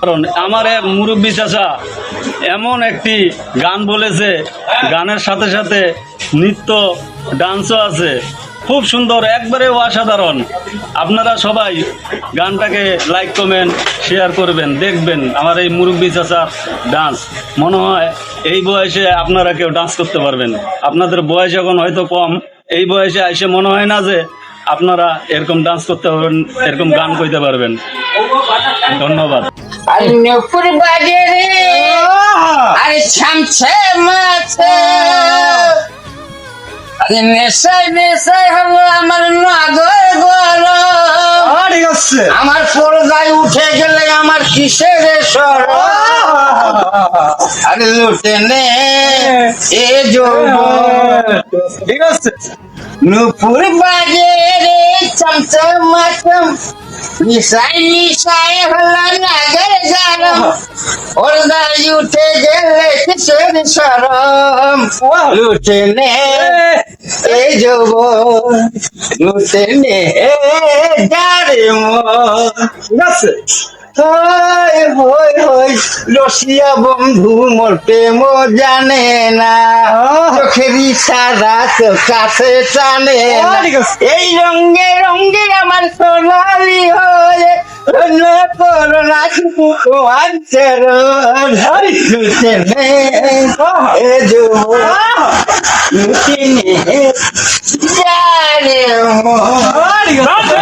কারণ আমার মুরব্বী চাচা এমন একটি গান বলেছে, গানের সাথে সাথে নৃত্য ডান্সও আছে, খুব সুন্দর, একবারে অসাধারণ। আপনারা সবাই গানটাকে লাইক কমেন্ট শেয়ার করবেন, দেখবেন আমার এই মুরব্বী চাচার ডান্স। মনে হয় এই বয়সে আপনারা কেউ ডান্স করতে পারবেন। আপনাদের বয়স এখন হয়তো কম, এই বয়সে এসে মনে হয় না যে আপনারা এরকম ডান্স করতে পারবেন, এরকম গান কইতে পারবেন। ধন্যবাদ। আর নপুর বাজে রে আর ছামছে মাছে আরে নেশায় নেশায় হলো আমার নগর গরম। ঠিক আছে। আমার পর্দায় উঠে গেলে আমার কিসের সরম। আরে লুটে নে এ যৌবন। ঠিক আছে। নূপুর বাজে রে চমচম মাচম নিশাই নিশাই হলো নাগর গরম। পর্দায় উঠে গেলে কিসের সরম। লুটে নে এই যৌবন, লুটে নে যারে মন। ঠিক আছে। হয় হয় হয় রসিয়া বন্ধু মোর প্রেম জানে না, চোখের ইশারা তো কাছে টানে না। ঠিক আছে। এই রঙে রঙে আমার সোনালি হয়ে করোনা তোমার চরণ। লুটে নে এ যৌবন, লুটে নে যারে মন। ঠিক আছে।